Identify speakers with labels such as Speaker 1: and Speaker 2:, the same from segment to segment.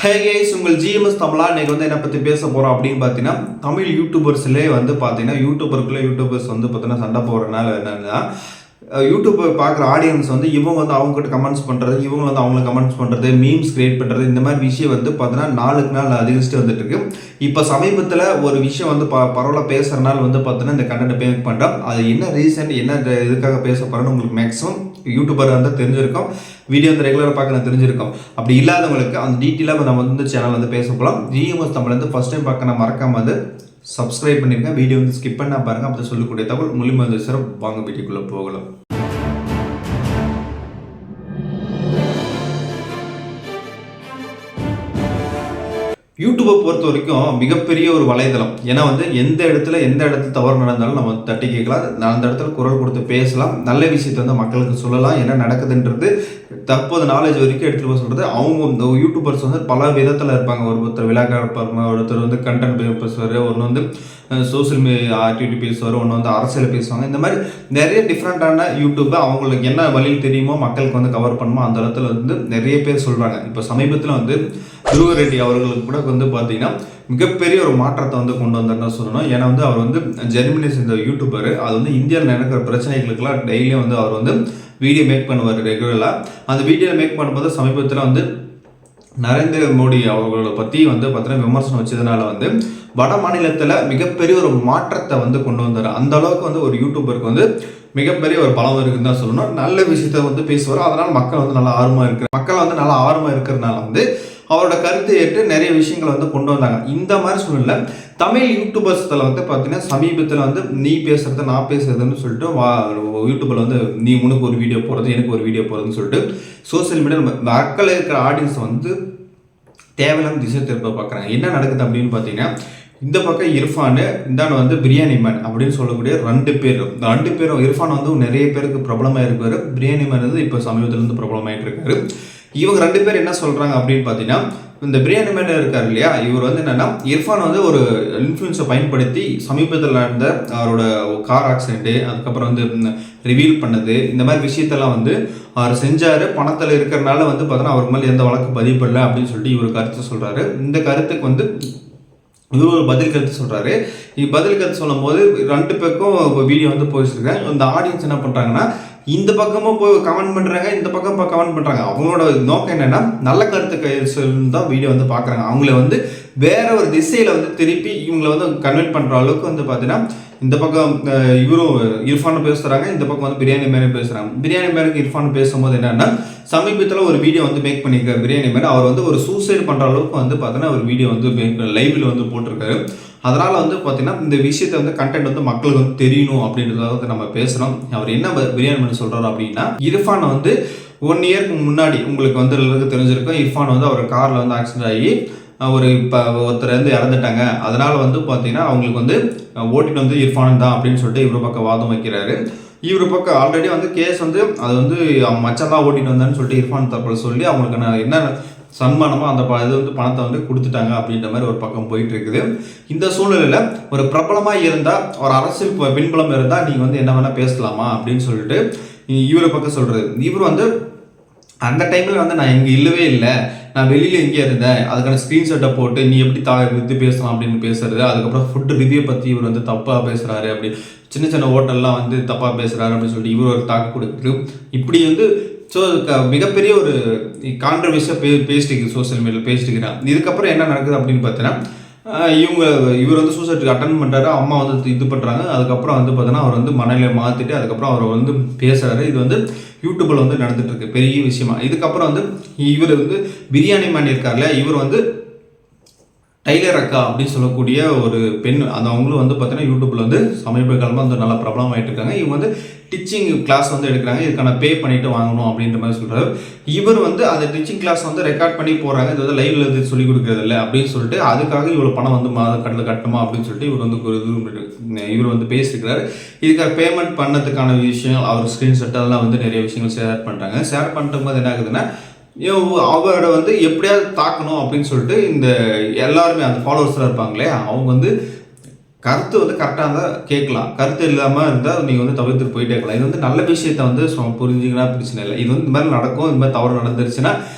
Speaker 1: Hey guys, உங்கள் GMS தமிழா இன்னைக்கு வந்து என்ன பற்றி பேச போகிறோம் அப்படின்னு பார்த்தீங்கன்னா, தமிழ் யூடியூபர்ஸ்லேயே வந்து பார்த்தீங்கன்னா யூடியூபர்ஸ் வந்து பார்த்தீங்கன்னா சண்டை போடுறதுனால என்னன்னா, யூடியூப்பை பார்க்குற ஆடியன்ஸ் வந்து இவங்க வந்து அவங்ககிட்ட கமெண்ட்ஸ் பண்ணுறது, இவங்க வந்து அவங்கள கமெண்ட்ஸ் பண்ணுறது, மீம்ஸ் கிரியேட் பண்ணுறது, இந்த மாதிரி விஷயம் வந்து பார்த்தீங்கன்னா நாளுக்கு நாள் அதிகரிச்சுட்டு வந்துட்டு இருக்கு. இப்போ சமீபத்தில் ஒரு விஷயம் வந்து பரவலாக பேசுகிறனால வந்து பார்த்தீங்கன்னா இந்த கண்டென்ட் பேமெண்ட் பண்ணுறோம். அது என்ன ரீசன், என்ன இதுக்காக பேச போகிறோன்னு உங்களுக்கு மேக்ஸிமம் யூடியூபர் வந்து தெரிஞ்சிருக்கும், வீடியோ வந்து ரெகுலராக பார்க்க தெரிஞ்சிருக்கும். அப்படி இல்லாதவங்களுக்கு அந்த டீட்டெயிலாக நம்ம வந்து சேனல் வந்து பேச போகலாம். ஜிஎம்எஸ் தமிழ் வந்து ஃபஸ்ட் டைம் பார்க்க மறக்காம வந்து சப்ஸ்கிரைப் பண்ணிருங்க. வீடியோ வந்து ஸ்கிப் பண்ணா பாருங்க. அப்படி சொல்லக்கூடிய தகவல் மூலியமாக வந்து சார் வாங்க வீடியோக்குள்ளே போகலாம். யூடியூப்பை பொறுத்த வரைக்கும் மிகப்பெரிய ஒரு வலைதளம். ஏன்னா வந்து எந்த இடத்துல தவறு நடந்தாலும் நம்ம தட்டி கேட்கலாம், அந்த இடத்துல குரல் கொடுத்து பேசலாம், நல்ல விஷயத்தை வந்து மக்களுக்கு சொல்லலாம், என்ன நடக்குதுன்றது தற்போது நாலேஜ் வரைக்கும் எடுத்துகிட்டு போய் சொல்கிறது. அவங்க யூடியூபர்ஸ் வந்து பல விதத்தில் இருப்பாங்க. ஒருத்தர் விளையாட இருப்பாங்க, ஒருத்தர் வந்து கண்டென்ட் பேசுவார், ஒன்று வந்து சோசியல் மீடியா ஆக்டிவிட்டி பேசுவார், ஒன்று வந்து அரசியல் பேசுவாங்க. இந்த மாதிரி நிறைய டிஃப்ரெண்ட்டான யூடியூப்பை அவங்களுக்கு என்ன வழியில் தெரியுமோ மக்களுக்கு வந்து கவர் பண்ணுமோ அந்த இடத்துல வந்து நிறைய பேர் சொல்கிறாங்க. இப்போ சமீபத்தில் வந்து துருவ ரெட்டி அவர்களுக்கு கூட வந்து பார்த்தீங்கன்னா மிகப்பெரிய ஒரு மாற்றத்தை வந்து கொண்டு வந்தார்னு சொல்லணும். ஏன்னா வந்து அவர் வந்து ஜெர்மனி சேர்ந்த யூடியூபர். அது வந்து இந்தியாவில் நடக்கிற பிரச்சனைகளுக்கெல்லாம் டெய்லியும் வந்து அவர் வந்து வீடியோ மேக் பண்ணுவார் ரெகுலராக. அந்த வீடியோ மேக் பண்ணும்போது சமீபத்தில் வந்து நரேந்திர மோடி அவர்களை பற்றி வந்து பார்த்தீங்கன்னா விமர்சனம் வச்சதுனால வந்து வட மாநிலத்தில் மிகப்பெரிய ஒரு மாற்றத்தை வந்து கொண்டு வந்தார். அந்த அளவுக்கு வந்து ஒரு யூடியூபருக்கு வந்து மிகப்பெரிய ஒரு பலம் இருக்குன்னு தான் சொல்லணும். நல்ல விஷயத்த வந்து பேசுவார். அதனால் மக்கள் வந்து நல்லா ஆர்வமாக இருக்கிறதுனால வந்து அவரோட கருத்தை ஏற்று நிறைய விஷயங்களை வந்து கொண்டு வந்தாங்க. இந்த மாதிரி சூழ்நிலை தமிழ் யூடியூபர்ஸில் வந்து பார்த்தீங்கன்னா சமீபத்தில் வந்து நீ பேசுறது நான் பேசுறதுன்னு சொல்லிட்டு யூடியூப்பில் வந்து நீ உனக்கு ஒரு வீடியோ போடுறது எனக்கு ஒரு வீடியோ போடுறதுன்னு சொல்லிட்டு சோசியல் மீடியா மக்கள் இருக்கிற ஆடியன்ஸ் வந்து தேவையில்லாம திசை திருப்ப பார்க்குறாங்க. என்ன நடக்குது அப்படின்னு பார்த்தீங்கன்னா, இந்த பக்கம் இர்ஃபானு, இந்தாண்டு வந்து பிரியாணி மேன் அப்படின்னு சொல்லக்கூடிய ரெண்டு பேரும் இர்ஃபான் வந்து நிறைய பேருக்கு பிரபலமாக இருக்காரு. பிரியாணி மேன் வந்து இப்போ சமீபத்தில் இருந்து பிரபலமாயிட்டு இருக்காரு. இவங்க ரெண்டு பேர் என்ன சொல்கிறாங்க அப்படின்னு பார்த்தீங்கன்னா, இந்த பிரியாணி மேன் இருக்கார் இல்லையா, இவர் வந்து என்னென்னா இர்ஃபான் வந்து ஒரு இன்ஃப்ளூயன்ஸை பயன்படுத்தி சமீபத்தில் நடந்த அவரோட கார் ஆக்சிடென்ட்டு, அதுக்கப்புறம் வந்து ரிவீல் பண்ணது, இந்த மாதிரி விஷயத்தெல்லாம் வந்து அவர் செஞ்சார். பணத்தில் இருக்கிறனால வந்து பார்த்தோன்னா அவருக்கு மேலே எந்த வழக்கு பதிவு பண்ணல அப்படின்னு சொல்லிட்டு இவர் கருத்து சொல்கிறாரு. இந்த கருத்துக்கு வந்து இவர் ஒரு பதில் கருத்து சொல்கிறாரு. பதில் கருத்து சொல்லும் போது ரெண்டு பேருக்கும் வீடியோ வந்து போயிட்டுருக்காங்க. இந்த ஆடியன்ஸ் என்ன பண்ணுறாங்கன்னா, இந்த பக்கமும் போய் கமெண்ட் பண்ணுறாங்க, இந்த பக்கம் இப்போ கமெண்ட் பண்ணுறாங்க. அவங்களோட நோக்கம் என்னென்னா நல்ல கருத்து தான் வீடியோ வந்து பார்க்குறாங்க. அவங்கள வந்து வேற ஒரு திசையில் வந்து திருப்பி இவங்களை வந்து கன்வெர்ட் பண்ணுற அளவுக்கு வந்து பார்த்தீங்கன்னா இந்த பக்கம் இவரும் இர்ஃபான் பேசுகிறாங்க, இந்த பக்கம் வந்து பிரியாணி மேனே பேசுகிறாங்க. பிரியாணி மேனுக்கு இர்ஃபான் பேசும்போது என்னென்னா, சமீபத்தில் ஒரு வீடியோ வந்து மேக் பண்ணியிருக்காரு பிரியாணி மேன். அவர் வந்து ஒரு சூசைட் பண்ணுற அளவுக்கு வந்து பார்த்தீங்கன்னா ஒரு வீடியோ வந்து லைவில் வந்து போட்டிருக்காரு. அதனால் வந்து பார்த்தீங்கன்னா இந்த விஷயத்தை வந்து கண்டென்ட் வந்து மக்களுக்கு வந்து தெரியணும் அப்படின்றத வந்து நம்ம பேசுகிறோம். அவர் என்ன பிரியாணி மேன் சொல்கிறாரு அப்படின்னா, இர்ஃபான் வந்து 1 இயருக்கு முன்னாடி உங்களுக்கு வந்து தெரிஞ்சிருக்கும், இர்ஃபான் வந்து அவர் காரில் வந்து ஆக்சிடென்ட் ஆகி இப்போ ஒருத்தர் வந்து இறந்துட்டாங்க. அதனால் வந்து பார்த்தீங்கன்னா அவங்களுக்கு வந்து ஓட்டிட்டு வந்து இர்ஃபான் தான் அப்படின்னு சொல்லிட்டு இவர் பக்கம் வாதம் வைக்கிறாரு. இவர் பக்கம் ஆல்ரெடி வந்து கேஸ் வந்து அது வந்து மச்சான் தான் ஓட்டிட்டு வந்தான்னு சொல்லிட்டு இர்ஃபான் தரப்பில் சொல்லி அவங்களுக்கு என்ன சன்மானமோ அந்த இது வந்து பணத்தை வந்து கொடுத்துட்டாங்க அப்படின்ற மாதிரி ஒரு பக்கம் போயிட்டு இருக்குது. இந்த சூழ்நிலையில் ஒரு பிரபலமாக இருந்தால், ஒரு அரசியல் பின்புலம் இருந்தால் நீங்கள் வந்து என்ன வேணால் பேசலாமா அப்படின்னு சொல்லிட்டு இவரை பக்கம் சொல்கிறது. இவர் வந்து அந்த டைமில் வந்து நான் இங்கே இல்லவே இல்லை, நான் வெளியில் எங்கே இருந்தேன், அதுக்கான ஸ்க்ரீன்ஷாட்டை போட்டு நீ எப்படி இது பேசலாம் அப்படின்னு பேசுறது. அதுக்கப்புறம் ஃபுட்டு ரிவ்யூ பற்றி இவர் வந்து தப்பாக பேசுகிறாரு, அப்படி சின்ன ஹோட்டல்லாம் வந்து தப்பாக பேசுகிறாரு அப்படின்னு சொல்லிட்டு இவர் ஒரு தாக்கு கொடுக்குறது. இப்படி வந்து ஸோ மிகப்பெரிய ஒரு கான்ட்ரவர்சியாக பேசிட்டு சோசியல் மீடியாவில் பேசிட்டுக்கிறான். இதுக்கப்புறம் என்ன நடக்குது அப்படின்னு பார்த்தீங்கன்னா, இவர் வந்து சூசைட்டுக்கு அட்டன் பண்ணுறாரு, அம்மா வந்து இது பண்ணுறாங்க. அதுக்கப்புறம் வந்து பார்த்தீங்கன்னா அவர் வந்து மனநிலை மாற்றிட்டு அதுக்கப்புறம் அவர் வந்து பேசுகிறாரு. இது வந்து யூடியூப்பில் வந்து நடந்துட்டு இருக்கு பெரிய விஷயமா. இதுக்கப்புறம் வந்து இவர் வந்து பிரியாணி மேன் இருக்கார்ல, இவர் வந்து டைலர் அக்கா அப்படின்னு சொல்லக்கூடிய ஒரு பெண், அந்த அவங்களும் வந்து பார்த்தீங்கன்னா யூடியூப்பில் வந்து சமீப காலமாக வந்து நல்லா பிரபலமாகிட்டு இருக்காங்க. இவங்க வந்து டீச்சிங் கிளாஸ் வந்து எடுக்கிறாங்க, இதுக்கான பே பண்ணிட்டு வாங்கணும் அப்படின்ற மாதிரி சொல்கிறாரு. இவர் வந்து அந்த டீச்சிங் கிளாஸ் வந்து ரெக்கார்ட் பண்ணி போடுறாங்க, இது வந்து லைவ்ல இருந்து சொல்லிக் கொடுக்குறது இல்லை அப்படின்னு சொல்லிட்டு அதுக்காக இவ்வளோ பணம் வந்து கட்டில் கட்டணுமா அப்படின்னு சொல்லிட்டு இவர் வந்து பேசியிருக்கிறாரு. இதுக்காக பேமெண்ட் பண்ணதுக்கான விஷயம் அவர் ஸ்க்ரீன்ஷாட் அதெல்லாம் வந்து நிறைய விஷயங்கள் ஷேர் பண்ணுறாங்க. ஷேர் பண்ணுற போது என்ன ஆகுதுன்னா, அவரை வந்து எப்படியாவது தாக்கணும் அப்படின்னு சொல்லிட்டு இந்த எல்லாருமே அந்த ஃபாலோவர்ஸ்லாம் இருப்பாங்களே அவங்க வந்து கருத்து வந்து கரெக்டாக இருந்தால் கேட்கலாம், கருத்து இல்லாமல் இருந்தால் நீங்கள் வந்து தவிர்த்து போயிட்டே இருக்கலாம். இது வந்து நல்ல விஷயத்த வந்து புரிஞ்சிங்கன்னா பிரச்சனை இல்லை. இது வந்து இந்த மாதிரி நடக்கும், இந்த மாதிரி தவறு நடந்துருச்சுன்னா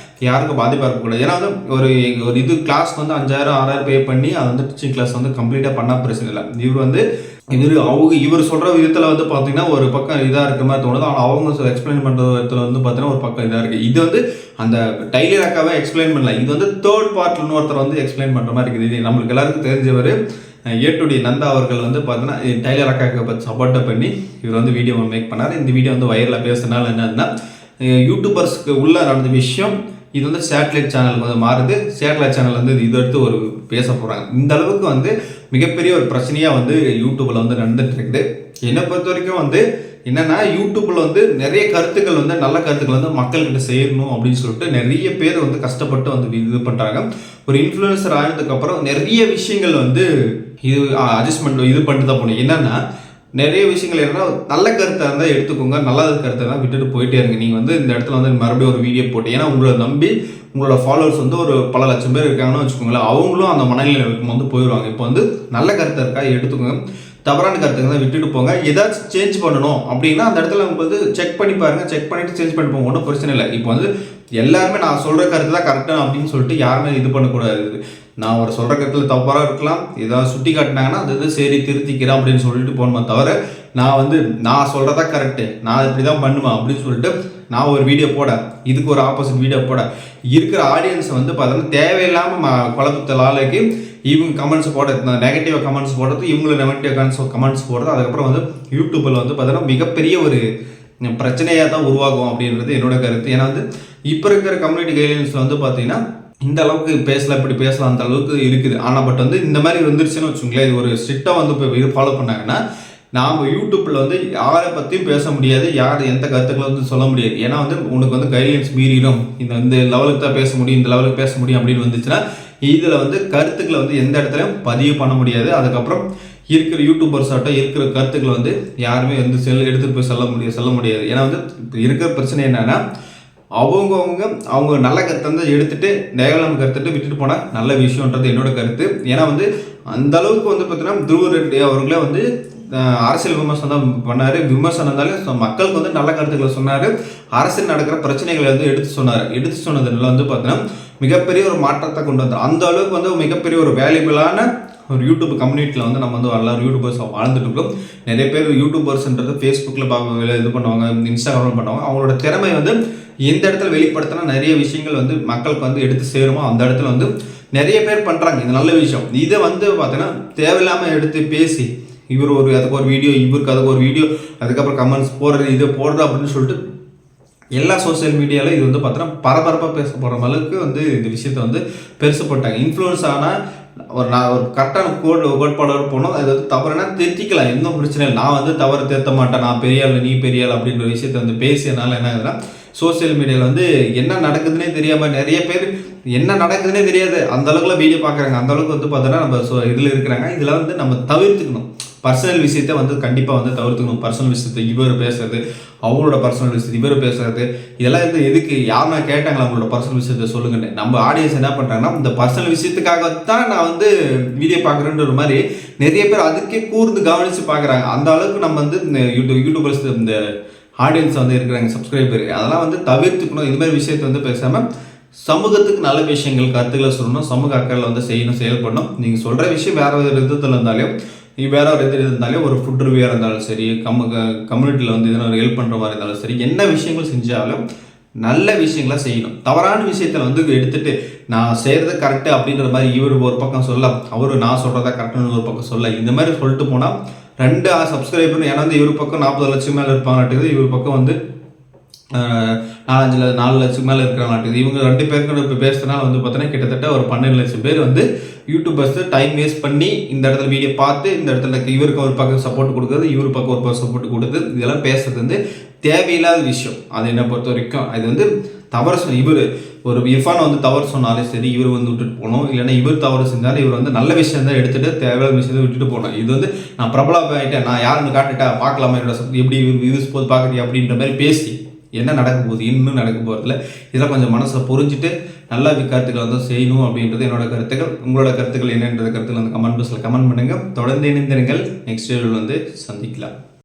Speaker 1: யாருக்கும் பாதிப்பாக இருக்கக்கூடாது. ஏன்னா வந்து ஒரு ஒரு இது கிளாஸ் வந்து 5000 6000 பே பண்ணி அதை வந்து டீச்சிங் கிளாஸ் வந்து கம்ப்ளீட்டாக பண்ணால் பிரச்சனை இல்லை. இவர் சொல்கிற விதத்தில் வந்து பார்த்தீங்கன்னா ஒரு பக்கம் இதாக இருக்கிற மாதிரி தோணுது. ஆனால் அவங்க எக்ஸ்பிளைன் பண்ணுற விதத்தில் வந்து பார்த்தீங்கன்னா ஒரு பக்கம் இதாக இருக்குது. இது வந்து அந்த டைலர் அக்காவே எக்ஸ்பிளைன் பண்ணல, இது வந்து தேர்ட் பார்ட்டில் இன்னொருத்தர் வந்து எக்ஸ்பிளைன் பண்ணுற மாதிரி இருக்குது. இது நம்மளுக்கு எல்லாருக்கும் தெரிஞ்சவர் ஏட்டுடி நந்தா அவர்கள் வந்து பார்த்தீங்கன்னா டைலர் அக்காவுக்கு சப்போர்ட்டை பண்ணி இவர் வந்து வீடியோ மேக் பண்ணார். இந்த வீடியோ வந்து வைரலாக பேசுறதுனால என்னன்னா யூடியூபர்ஸ்க்கு உள்ள நடந்த விஷயம் இது வந்து சேட்டலைட் சேனலுக்கு வந்து மாறுது. சேட்டலைட் சேனல் வந்து இது எடுத்து ஒரு பேச போகிறாங்க. இந்த அளவுக்கு வந்து மிகப்பெரிய ஒரு பிரச்சனையாக வந்து யூடியூப்பில் வந்து நடந்துட்டு இருக்குது. என்னை பொறுத்த வரைக்கும் வந்து என்னென்னா யூடியூப்பில் வந்து நிறைய கருத்துக்கள் வந்து நல்ல கருத்துக்கள் வந்து மக்கள்கிட்ட சேரணும் அப்படின்னு சொல்லிட்டு நிறைய பேர் வந்து கஷ்டப்பட்டு வந்து இது பண்ணுறாங்க. ஒரு இன்ஃப்ளூயன்சர் ஆனதுக்கப்புறம் நிறைய விஷயங்கள் வந்து இது அட்ஜஸ்ட்மெண்ட் இது பண்ணிட்டு தான் போகணும். என்னென்னா நிறைய விஷயங்கள் என்னன்னா நல்ல கருத்தை இருந்தால் எடுத்துக்கோங்க, நல்ல கருத்தை தான் விட்டுட்டு போயிட்டே இருங்க. நீங்கள் வந்து இந்த இடத்துல வந்து மறுபடியும் ஒரு வீடியோ போட்டு, ஏன்னா உங்களை நம்பி உங்களோட ஃபாலோவர்ஸ் வந்து ஒரு பல லட்சம் பேர் இருக்காங்கன்னு வச்சுக்கோங்களேன், அவங்களும் அந்த மனநிலைக்கு வந்து போயிடுவாங்க. இப்போ வந்து நல்ல கருத்தை இருக்கா எடுத்துக்கோங்க, தவறான கருத்துக்கு தான் விட்டுட்டு போங்க. ஏதாச்சும் சேஞ்ச் பண்ணணும் அப்படின்னா அந்த இடத்துல அவங்க வந்து செக் பண்ணி பாருங்க, செக் பண்ணிட்டு சேஞ்ச் பண்ணி போங்க, ஒன்றும் பிரச்சனை இல்லை. இப்போ வந்து எல்லாருமே நான் சொல்கிற கருத்து தான் கரெக்டாக அப்படின்னு சொல்லிட்டு யாருமே இது பண்ணக்கூடாது. நான் ஒரு சொல்கிற கருத்தில் தவறாக இருக்கலாம், ஏதாவது சுட்டி காட்டினாங்கன்னா அது வந்து சரி திருத்திக்கிறேன் அப்படின்னு சொல்லிட்டு போகணுமா தவிர நான் சொல்கிறதா கரெக்டு, நான் இப்படி தான் பண்ணுவேன் அப்படின்னு சொல்லிட்டு நான் ஒரு வீடியோ போட இதுக்கு ஒரு ஆப்போசிட் வீடியோ போட இருக்கிற ஆடியன்ஸை வந்து பார்த்தோன்னா தேவையில்லாமல் குழப்பத்தில் ஆளுக்கு இவங்க கமெண்ட்ஸ் போடுறது, நெகட்டிவ் கமெண்ட்ஸ் போடுறது, இவங்களை நெகட்டிவ் கமெண்ட்ஸ் போடுறது, அதுக்கப்புறம் வந்து யூடியூப்பில் வந்து பார்த்தோன்னா மிகப்பெரிய ஒரு பிரச்சனையாக தான் உருவாகும் அப்படின்றது என்னோட கருத்து. ஏன்னா வந்து இப்போ இருக்கிற கம்யூனிட்டி கைட்லைன்ஸில் வந்து பார்த்தீங்கன்னா இந்த அளவுக்கு பேசலாம், இப்படி பேசலாம், அந்த அளவுக்கு இருக்குது. ஆனால் பட் வந்து இந்த மாதிரி வந்துருச்சுன்னு வச்சுங்களேன், இது ஒரு ஸ்ட்ரிக்டாக வந்து இப்போ இது ஃபாலோ பண்ணாங்கன்னா நாம் யூடியூப்பில் வந்து யாரை பற்றியும் பேச முடியாது, யார் எந்த கருத்துக்களை வந்து சொல்ல முடியாது. ஏன்னா வந்து உனக்கு வந்து கைட்லைன்ஸ் மீறிடும், இந்த லெவலுக்கு தான் பேச முடியும், இந்த லெவலுக்கு பேச முடியும் அப்படின்னு வந்துச்சுன்னா இதில் வந்து கருத்துக்களை வந்து எந்த இடத்துலையும் பதிவு பண்ண முடியாது. அதுக்கப்புறம் இருக்கிற யூடியூபர்ஸ் ஆகட்டும் இருக்கிற கருத்துக்களை வந்து யாருமே வந்து எடுத்துகிட்டு போய் சொல்ல முடியாது. ஏன்னா வந்து இப்போ இருக்கிற பிரச்சனை என்னன்னா அவங்க நல்ல கருத்தை வந்து எடுத்துட்டு தேவையில்லாம கருத்துட்டு விட்டுட்டு போனால் நல்ல விஷயம்ன்றது என்னோட கருத்து. ஏன்னா வந்து அந்த அளவுக்கு வந்து பார்த்தீங்கன்னா துருவ ரெட்டி அவர்களே வந்து அரசியல் விமர்சனம் தான் பண்ணார். விமர்சனம் இருந்தாலும் மக்களுக்கு வந்து நல்ல கருத்துக்களை சொன்னார், அரசியல் நடக்கிற பிரச்சனைகளை வந்து எடுத்து சொன்னதுனால வந்து பார்த்தீங்கன்னா மிகப்பெரிய ஒரு மாற்றத்தை கொண்டு வந்தார். அந்த அளவுக்கு வந்து மிகப்பெரிய ஒரு வேல்யூபிளான ஒரு யூடியூப் கம்யூனிட்டியில் வந்து நம்ம வந்து எல்லாரும் யூடியூபர்ஸ் வாழ்ந்துட்டு இருக்கோம். நிறைய பேர் யூடியூபர்ஸ்ன்றது ஃபேஸ்புக்கில் இது பண்ணுவாங்க, இன்ஸ்டாகிராமில் பண்ணுவாங்க. அவங்களோட திறமை வந்து எந்த இடத்துல வெளிப்படுத்தினா நிறைய விஷயங்கள் வந்து மக்களுக்கு வந்து எடுத்து சேருமோ அந்த இடத்துல வந்து நிறைய பேர் பண்ணுறாங்க. இது நல்ல விஷயம். இதை வந்து பார்த்தீங்கன்னா தேவையில்லாமல் எடுத்து பேசி அதுக்கு ஒரு வீடியோ, இவருக்கு அதுக்கு ஒரு வீடியோ, அதுக்கப்புறம் கமெண்ட்ஸ் போடுறது, இதை போடுறது அப்படின்னு சொல்லிட்டு எல்லா சோசியல் மீடியாவில் இது வந்து பார்த்தீங்கன்னா பரபரப்பாக பேச போகிற அளவுக்கு வந்து இந்த விஷயத்தை வந்து பெருசு போட்டாங்க. இன்ஃப்ளூயன்ஸ் ஆனால் ஒரு கரெக்டான கோட்பாடோடு போனோம். அது வந்து தவறுனா திருத்திக்கலாம், எதுவும் பிரச்சனை இல்லை. நான் வந்து தவறு திருத்த மாட்டேன், நான் பெரிய ஆள் நீ பெரிய ஆள் அப்படின்ற விஷயத்தை வந்து பேசியனால என்ன ஆகுதுன்னா சோசியல் மீடியாவில் வந்து என்ன நடக்குதுன்னே தெரியாமல் நிறைய பேர் என்ன நடக்குதுன்னே தெரியாது அந்த அளவுக்குலாம் வீடியோ பார்க்குறாங்க. அந்த அளவுக்கு வந்து பார்த்தோன்னா நம்ம இதில் இருக்கிறாங்க. இதில் வந்து நம்ம தவிர்த்துக்கணும். பர்சனல் விஷயத்தை வந்து கண்டிப்பாக வந்து தவிர்த்துக்கணும். பர்சனல் விஷயத்தை இவர் பேசுறது, அவங்களோட பர்சனல் விஷயத்தை இவர் பேசுறது, இதெல்லாம் வந்து எதுக்கு யாருன்னா கேட்டாங்களா அவங்களோட பர்சனல் விஷயத்தை சொல்லுங்கன்னு. நம்ம ஆடியன்ஸ் என்ன பண்ணுறாங்கன்னா இந்த பர்சனல் விஷயத்துக்காகத்தான் நான் வந்து வீடியோ பார்க்குறேன்ற மாதிரி நிறைய பேர் அதுக்கே கூர்ந்து கவனித்து பார்க்குறாங்க. அந்த அளவுக்கு நம்ம வந்து இந்த யூடியூபர்ஸ் இந்த ஆடியன்ஸ் வந்து இருக்கிறாங்க, சப்ஸ்கிரைபர், அதெல்லாம் வந்து தவிர்த்துக்கணும். இது மாதிரி விஷயத்தை வந்து பேசாமல் சமூகத்துக்கு நல்ல விஷயங்கள் கருத்துக்களை சொல்லணும், சமூக அக்கறை வந்து செய்யணும், செயல்படணும். நீங்கள் சொல்கிற விஷயம் வேற ஒரு விதத்தில் இருந்தாலும் வேற ஒரு இது இருந்தாலே ஒரு ஃபுட் ரிவ்யூவாக இருந்தாலும் சரி, கம்யூனிட்டியில் வந்து எதனா ஒரு ஹெல்ப் பண்ணுற மாதிரி இருந்தாலும் சரி, என்ன விஷயங்கள் செஞ்சாலும் நல்ல விஷயங்களாக செய்யணும். தவறான விஷயத்தில் வந்து எடுத்துகிட்டு நான் செய்கிறது கரெக்டு அப்படின்ற மாதிரி இவர் ஒரு பக்கம் சொல்ல, அவர் நான் சொல்கிறதா கரெக்டுன்னு ஒரு பக்கம் சொல்ல, இந்த மாதிரி சொல்லிட்டு போனால் 2 சப்ஸ்கிரைபர், ஏன்னா வந்து இவர் பக்கம் 40 லட்சம் மேலே இருப்பாங்கட்டுது, இவர் பக்கம் வந்து 4 லட்சம் மேலே இருக்கிறாங்கட்டுது. இவங்க 2 பேருக்கு இப்போ பேசுறதுனால வந்து பார்த்தீங்கன்னா கிட்டத்தட்ட ஒரு 12 லட்சம் பேர் வந்து யூடியூபர்ஸ் டைம் வேஸ்ட் பண்ணி இந்த இடத்துல வீடியோ பார்த்து இந்த இடத்துல இவருக்கு ஒரு பக்கம் சப்போர்ட் கொடுக்குறது, இவரு பக்கம் ஒரு பக்கம் சப்போர்ட் கொடுக்குறது, இதெல்லாம் பேசுறது வந்து தேவையில்லாத விஷயம். அது என்னை பொறுத்த வரைக்கும் அது வந்து தவறு. இவர் ஒரு இர்ஃபான் வந்து தவறு சொன்னாலே சரி, இவர் வந்து விட்டுட்டு போகணும். இல்லைன்னா இவர் தவறு செஞ்சாலும் இவர் வந்து நல்ல விஷயம் தான் எடுத்துகிட்டு தேவையான விஷயத்தை விட்டுட்டு போகணும். இது வந்து நான் பிரபலம் ஆகிட்டேன், நான் யாருன்னு காட்டுட்டா பார்க்கலாமா, என்னோட எப்படி யூஸ் போது பார்க்குறீங்க அப்படின்ற மாதிரி பேசி என்ன நடக்க போகுது, இன்னும் நடக்க போகிறதில்ல. இதெல்லாம் கொஞ்சம் மனசை புரிஞ்சுட்டு நல்ல கருத்துக்களை வந்து செய்யணும் அப்படின்றது என்னோட கருத்துக்கள். உங்களோட கருத்துக்கள் என்னன்றது கருத்துக்கள் வந்து கமெண்ட் பாக்ஸில் கமெண்ட் பண்ணுங்கள். தொடர்ந்து இணைந்திருங்கள். நெக்ஸ்ட் வீடியோவில் வந்து சந்திக்கலாம்.